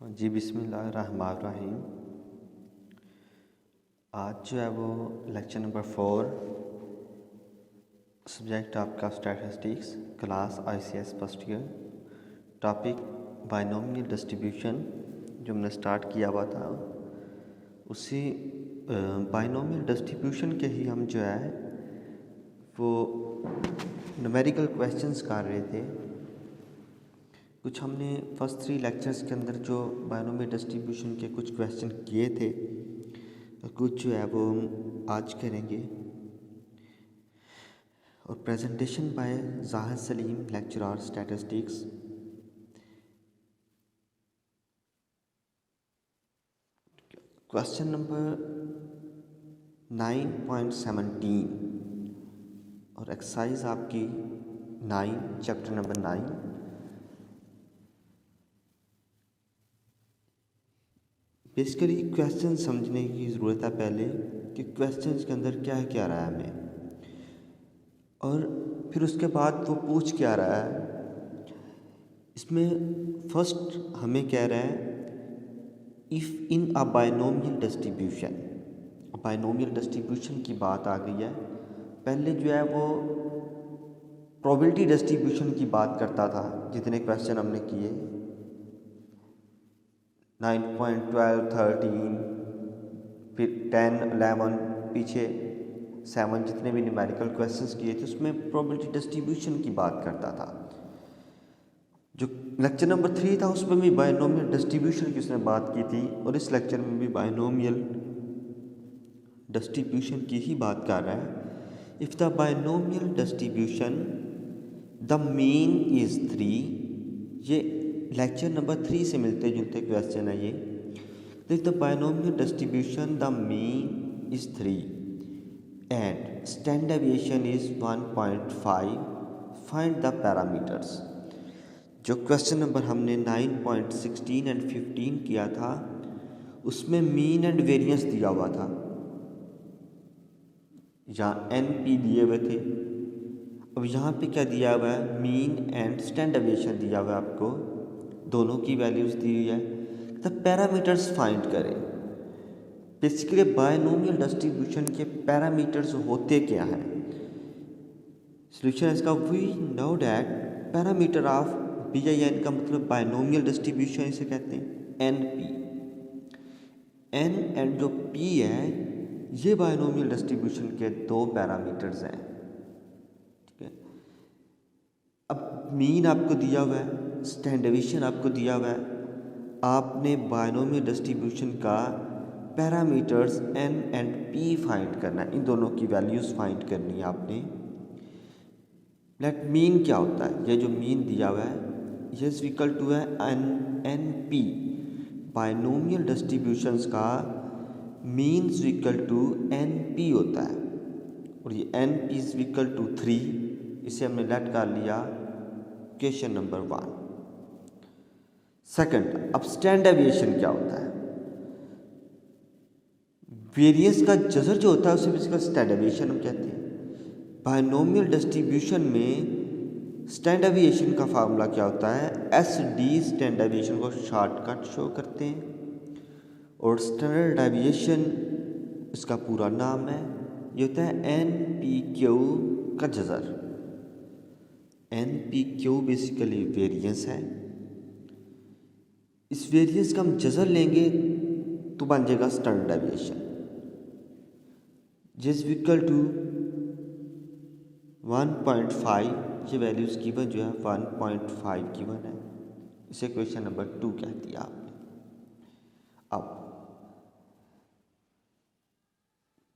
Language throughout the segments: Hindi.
हाँ जी, बिस्मिल्लाहिर्रहमानिर्रहीम। आज जो है वो लेक्चर नंबर 4, सब्जेक्ट आपका statistics, class ICS first year, topic binomial distribution जो हमने स्टार्ट किया हुआ था। उसी बाइनोमियल डिस्ट्रीब्यूशन के ही हम जो है वो न्यूमेरिकल क्वेश्चंस कर रहे थे। कुछ हमने फर्स्ट 3 लेक्चर्स के अंदर जो बाइनोमियल डिस्ट्रीब्यूशन के कुछ क्वेश्चन किए थे, कुछ जो है वो हम आज करेंगे। और presentation by Zahid Salim, lecturer statistics. Question number 9.17 और एक्सरसाइज आपकी 9, चैप्टर नंबर 9। बेसिकली क्वेश्चन समझने की ज़रूरत है पहले कि क्वेश्चन के अंदर क्या क्या रहा है हमें, और फिर उसके बाद वो पूछ क्या रहा है। इसमें फर्स्ट हमें कह रहा है if in a binomial distribution. Binomial distribution की बात आ गई है। पहले जो है वो प्रोबेबिलिटी डिस्ट्रीब्यूशन की बात करता था। जितने क्वेश्चन हमने किए 9.12, 13, फिर 10, 11, पीछे 7, जितने भी न्यूमेरिकल क्वेश्चंस किए थे उसमें प्रोबेबिलिटी डिस्ट्रीब्यूशन की बात करता था। जो लेक्चर नंबर 3 था उसमें भी बाइनोमियल डिस्ट्रीब्यूशन की उसने बात की थी, और इस लेक्चर में भी बाइनोमियल डिस्ट्रीब्यूशन की ही बात कर रहा है। If the binomial distribution the mean is 3, ये लेक्चर नंबर 3 से मिलते जुलते क्वेश्चन है ये। If the binomial distribution the mean is 3 and standard deviation is 1.5, find the parameters. जो क्वेश्चन नंबर हमने 9.16 एंड 15 किया था उसमें मीन एंड वेरिएंस दिया हुआ था, यहाँ NP दिए हुए थे। अब यहाँ पे क्या दिया हुआ है, मीन एंड स्टैंडर्ड डेविएशन दिया हुआ है आपको, दोनों की वैल्यूज़ दी हुई है। तो पैरामीटर्स फाइंड करें। बेसिकली बाइनोमियल डिस्ट्रीब्यूशन के पैरामीटर्स होते क्या हैं। सॉल्यूशन इसका we know that parameter of BIN का मतलब बाइनोमियल डिस्ट्रीब्यूशन इसे कहते हैं NP। N एंड जो P है ये बाइनोमियल डिस्ट्रीब्यूशन के 2 पैरामीटर्स हैं। ठीक है, अब मीन आपको दिया हुआ है, स्टैंडर्ड डेविएशन आपको दिया हुआ है। आपने बाइनोमियल डिस्ट्रीब्यूशन का parameters N and P find करना है, इन दोनों की वैल्यूज़ फाइंड करनी है आपने। लेट मीन क्या होता है, ये जो मीन दिया हुआ है ये इक्वल टू है NP। बाइनोमियल डिस्ट्रीब्यूशंस का मीन इक्वल टू NP होता है, और ये NP इज इक्वल टू 3। इसे हमने लेट कर लिया क्वेश्चन नंबर 1। सेकंड, अब स्टैंडर्ड डेविएशन क्या होता है। वेरिएंस का जजर जो होता है उसे इसका स्टैंडर्ड डेविएशन हम कहते हैं। बाइनोमियल डिस्ट्रीब्यूशन में स्टैंडर्ड डेविएशन का फार्मूला क्या होता है, SD। स्टैंडर्ड डेविएशन को शॉर्टकट शो करते हैं, और स्टैंडर्ड डेविएशन इसका पूरा नाम है, ये होता है NPQ का जजर। NPQ बेसिकली वेरिएंस है। इस वेरिएंस का हम जजर लेंगे तो बन जाएगा स्टैंडर्ड डेविएशन, जिस इक्वल टू 1.5। ये वैल्यूज़ गिवन जो है 1.5 गिवन है। इसे क्वेश्चन नंबर 2 कह दिया आपने। अब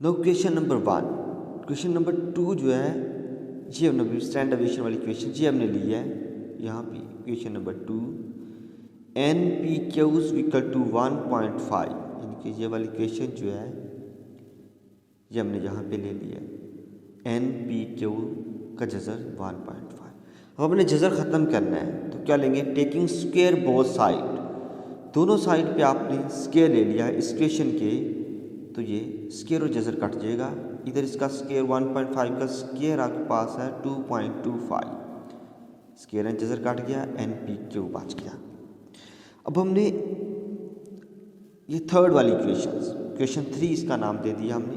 no question number 1। Question number 2 जो है ये हमने स्टैंडर्ड डेविएशन वाली क्वेश्चन ये हमने ली है। यहाँ पे question number 2 NPQ equal to 1.5, यानी कि ये वाली क्वेश्चन जो है ये हमने यहाँ पे ले लिया है NPQ का जजर 1.5। अब हमने जजर ख़त्म करना है तो क्या लेंगे, टेकिंग स्क्वायर बोथ साइड। दोनों साइड पे आपने स्क्वायर ले लिया है इस क्वेश्चन के, तो ये स्क्वायर और जजर कट जाएगा। इधर इसका स्क्वायर 1.5 का स्क्वायर आपके पास है 2.25, स्क्वायर एंड जजर कट गया, NPQ बच गया। अब हमने ये थर्ड वाली क्वेश्चन 3 इसका नाम दे दिया हमने।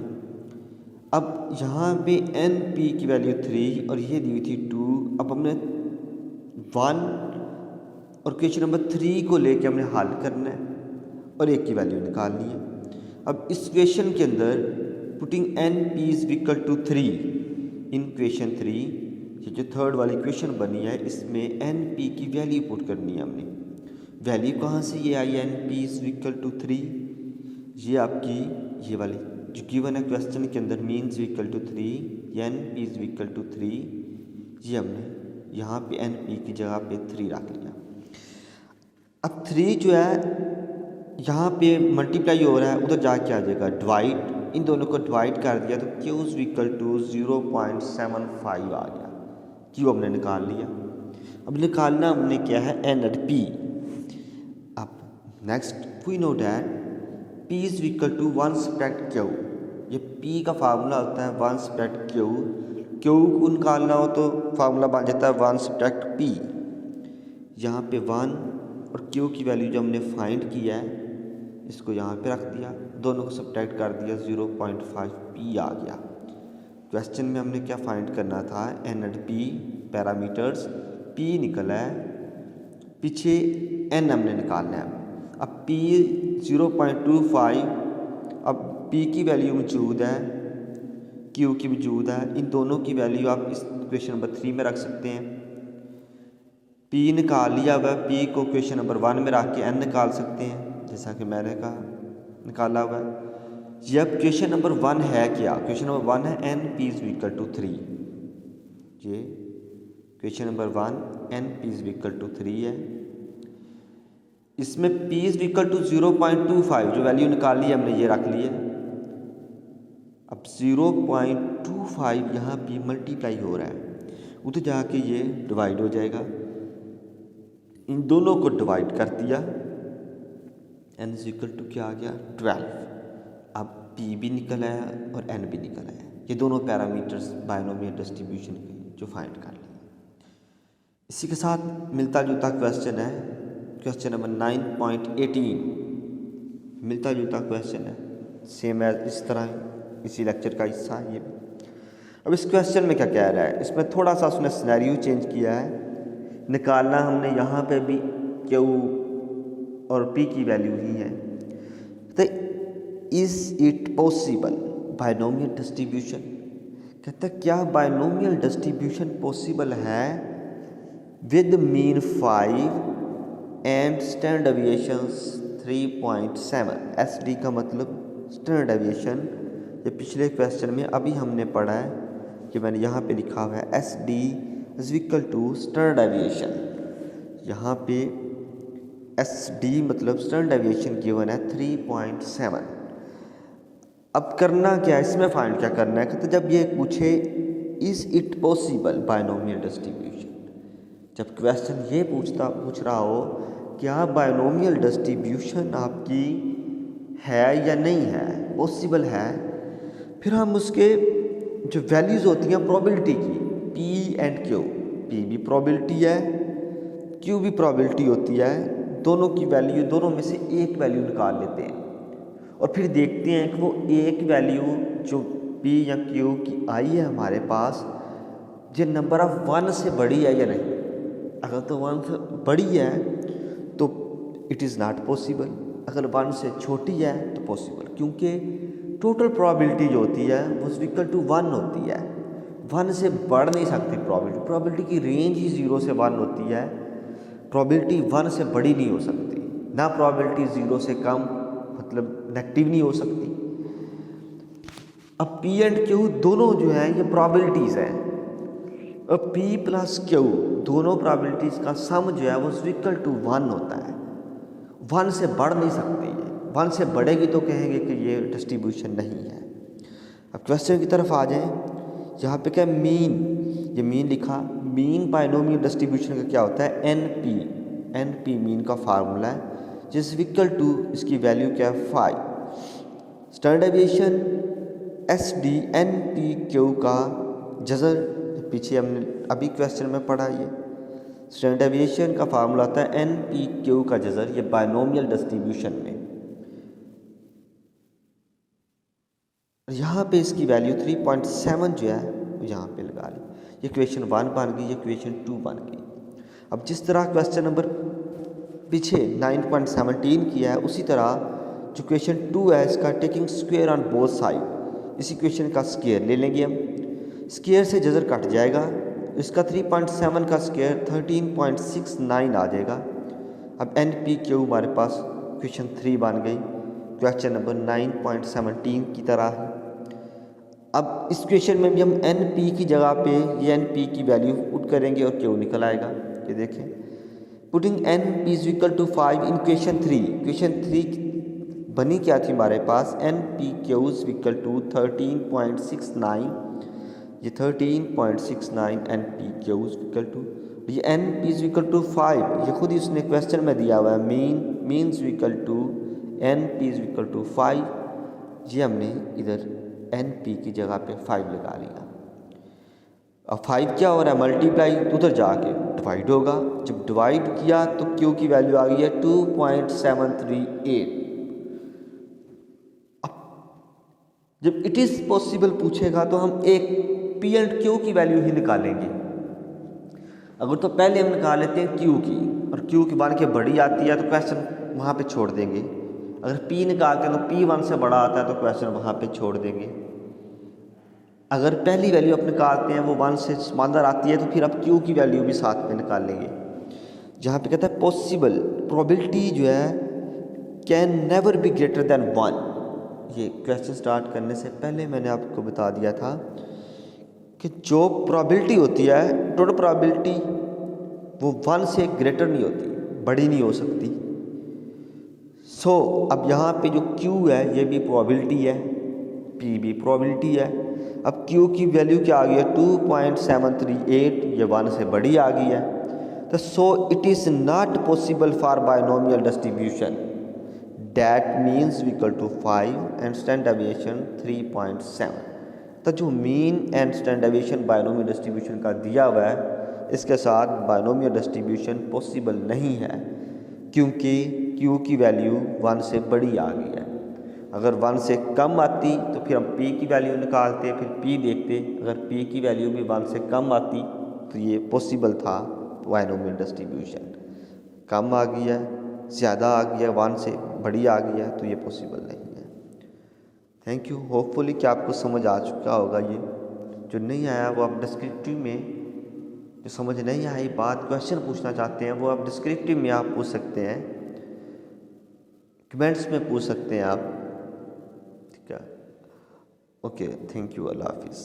अब यहाँ पे एन पी की वैल्यू 3 और ये दी हुई थी 2। अब हमने 1 और क्वेश्चन नंबर 3 को लेके हमने हल करना है और एक की वैल्यू निकालनी है। अब इस क्वेश्चन के अंदर putting N P is equal to 3 in question 3, ये जो थर्ड वाली क्वेश्चन बनी है इसमें एन पी की वैल्यू पुट करनी है हमने। वैल्यू कहाँ से ये आई N P is equal to 3, ये आपकी ये वाली जो गिवन है क्वेश्चन के अंदर means equal to 3, N P is equal to 3, ये हमने यहाँ पे एन पी की जगह पे 3 रख लिया। अब 3 जो है यहाँ पे मल्टीप्लाई हो रहा है, उधर जाके आ जाएगा डिवाइड, इन दोनों को डिवाइड कर दिया तो Q इज इक्वल टू 0.75 आ गया। Q हमने निकाल लिया। अब निकालना हमने क्या है एन एट पी। अब next we know that P is equal to 1 subtract Q। ये P का फार्मूला होता है 1 सब्ट्रैक्ट Q। Q को निकालना हो तो फार्मूला बन जाता है 1 सब्ट्रैक्ट P। यहाँ पे 1 और Q की वैल्यू जो हमने फाइंड किया है इसको यहाँ पे रख दिया, दोनों को सब्ट्रैक्ट कर दिया, 0.5 P आ गया। क्वेश्चन में हमने क्या फाइंड करना था, N at P parameters, P निकला है, पीछे N हमने निकालना है। अब P 0.25, अब P की वैल्यू मौजूद है, Q की मौजूद है, इन दोनों की वैल्यू आप इस क्वेश्चन नंबर 3 में रख सकते हैं। P निकाल लिया हुआ है, P को क्वेश्चन नंबर 1 में रख के N निकाल सकते हैं जैसा कि मैंने कहा निकाला हुआ है। जब क्वेश्चन नंबर 1 है क्या, क्वेश्चन नंबर 1 है N P is equal to 3, ये question number 1 N P is equal to 3 है। इसमें P इज इक्वल टू 0.25 जो वैल्यू निकाली है हमने ये रख ली है। अब 0.25 यहाँ पे मल्टीप्लाई हो रहा है, उधर जाके ये डिवाइड हो जाएगा, इन दोनों को डिवाइड कर दिया, n इज इक्वल टू क्या आ गया 12। अब P भी निकल आया और N भी निकल आया, ये दोनों पैरामीटर्स बायनोमियल डिस्ट्रीब्यूशन के जो फाइंड कर लिए। इसी के साथ मिलता जुलता क्वेश्चन है क्वेश्चन नंबर 9.18, मिलता जुलता क्वेश्चन है, सेम एज इस तरह इसी लेक्चर का हिस्सा ये भी। अब इस क्वेश्चन में क्या कह रहा है, इसमें थोड़ा सा उसने सिनेरियो चेंज किया है, निकालना हमने यहाँ पे भी Q और P की वैल्यू ही है। तो is it possible binomial distribution, कहता है क्या बायनोमियल डिस्ट्रीब्यूशन पॉसिबल है with mean 5 and standard deviations 3.7। SD का मतलब स्टैंडर्ड डेविएशन, ये पिछले क्वेश्चन में अभी हमने पढ़ा है कि मैंने यहाँ पे लिखा हुआ है SD is equal to standard deviation. यहाँ पे SD मतलब स्टैंडर्ड डेविएशन गिवन है 3.7। अब करना क्या है, इसमें फाइंड क्या करना है, कहते जब ये पूछे is it possible binomial distribution, जब क्वेश्चन ये पूछ रहा हो क्या बायनोमियल डिस्ट्रीब्यूशन आपकी है या नहीं है, पॉसिबल है, फिर हम उसके जो वैल्यूज़ होती हैं प्रोबेबिलिटी की P एंड Q, P भी प्रोबेबिलिटी है, Q भी प्रोबेबिलिटी होती है, दोनों की वैल्यू, दोनों में से एक वैल्यू निकाल लेते हैं और फिर देखते हैं कि वो एक वैल्यू जो P या Q की आई है हमारे पास, ये नंबर ऑफ 1 से बड़ी है या नहीं। अगर तो 1 से बड़ी है तो इट इज़ नॉट पॉसिबल, अगर 1 से छोटी है तो पॉसिबल, क्योंकि टोटल प्रोबेबिलिटी जो होती है वो इक्वल टू 1 होती है, 1 से बढ़ नहीं सकती प्रोबेबिलिटी की रेंज ही 0 से 1 होती है, प्रोबेबिलिटी 1 से बड़ी नहीं हो सकती, ना प्रोबेबिलिटी 0 से कम मतलब नेगेटिव नहीं हो सकती। अब P एंड Q दोनों जो हैं ये प्रोबेबिलिटीज़ हैं, अब P प्लस Q दोनों प्रोबेबिलिटीज़ का सम जो है वो इक्वल टू 1 होता है, 1 से बढ़ नहीं सकती है, 1 से बढ़ेगी तो कहेंगे कि ये डिस्ट्रीब्यूशन नहीं है। अब क्वेश्चन की तरफ आ जाएं, यहाँ पे क्या मीन, ये मीन लिखा, मीन बायनोमियल डिस्ट्रीब्यूशन का क्या होता है NP मीन का फार्मूला है, जिस इक्वल टू इसकी वैल्यू क्या है 5। Standard deviation SD NP Q का जज़र, पीछे हमने अभी क्वेश्चन में पढ़ा, ये स्टैंडर्ड डेविएशन का फार्मूला होता है NP Q का जज़र, ये बायनोमियल डिस्ट्रीब्यूशन में और यहाँ पे इसकी वैल्यू 3.7 जो है वो यहाँ पे लगा ली। ये क्वेश्चन 1 बन गई, ये क्वेश्चन 2 बन गई। अब जिस तरह क्वेश्चन नंबर पीछे 9.17 किया है, उसी तरह जो क्वेश्चन 2 है इसका taking square on both side, इसी क्वेश्चन का स्क्वायर ले लेंगे हम। स्क्वायर से जजर कट जाएगा, इसका 3.7 का स्क्वायर 13.69 आ जाएगा। अब एन पी क्यू हमारे पास क्वेश्चन 3 बन गई, क्वेश्चन नंबर 9.17 की तरह है। अब इस क्वेश्चन में भी हम एन पी की जगह पे ये एन पी की वैल्यू पुट करेंगे और क्यू निकल आएगा। ये देखें, putting N P is equal to 5 in question 3। Question 3 बनी क्या थी हमारे पास, n p q is equal to 13.69। ये 13.69 n p q is equal to, ये n P is equal to 5, ये खुद ही उसने क्वेश्चन में दिया हुआ है। Mean is equal to N P is equal to 5, ये हमने इधर एन पी की जगह पे 5 लगा लिया। अब 5 क्या हो रहा है, मल्टीप्लाई उधर जाके डिवाइड होगा। जब डिवाइड किया तो क्यू की वैल्यू आ गई है 2.738। अब जब इट इज़ पॉसिबल पूछेगा तो हम एक पी एंड क्यू की वैल्यू ही निकालेंगे। अगर तो पहले हम निकाल लेते हैं क्यू की, और क्यू की बन के बड़ी आती है तो क्वेश्चन वहाँ पे छोड़ देंगे। अगर पी निकालते हैं तो पी 1 से बड़ा आता है तो क्वेश्चन वहाँ पे छोड़ देंगे। अगर पहली वैल्यू आप निकालते हैं वो 1 से स्मॉलर आती है तो फिर आप क्यू की वैल्यू भी साथ में निकाल लेंगे। जहाँ पे कहता है पॉसिबल, प्रोबेबिलिटी जो है can never be greater than 1। ये क्वेश्चन स्टार्ट करने से पहले मैंने आपको बता दिया था कि जो प्रोबेबिलिटी होती है, टोटल प्रोबेबिलिटी, वो 1 से ग्रेटर नहीं होती, बड़ी नहीं हो सकती। सो अब यहाँ पे जो Q है ये भी प्रोबेबिलिटी है, P भी प्रोबेबिलिटी है। अब Q की वैल्यू क्या आ गई है 2.738, ये 1 से बड़ी आ गई है। तो so it is not possible for binomial distribution that means equal to 5 and standard deviation 3.7। तो जो mean and standard deviation binomial distribution का दिया हुआ है, इसके साथ बायनोमियल डिस्ट्रीब्यूशन पॉसिबल नहीं है, क्योंकि Q की वैल्यू 1 से बड़ी आ गई है। अगर 1 से कम आती तो फिर हम P की वैल्यू निकालते, फिर P देखते। अगर P की वैल्यू भी 1 से कम आती तो ये पॉसिबल था बायनोमियल डिस्ट्रीब्यूशन। कम आ गई है, ज़्यादा आ गया, 1 से बड़ी आ गई है, तो ये पॉसिबल नहीं है। Thank you. होपफुली कि आपको समझ आ चुका होगा। ये जो नहीं आया वो आप डिस्क्रिप्टिव में, जो समझ नहीं आई बात, क्वेश्चन पूछना चाहते हैं, वो आप डिस्क्रिप्टिव में आप पूछ सकते हैं, कमेंट्स में पूछ सकते हैं आप। ठीक है, ओके, थैंक यू, अल्लाह हाफिज़।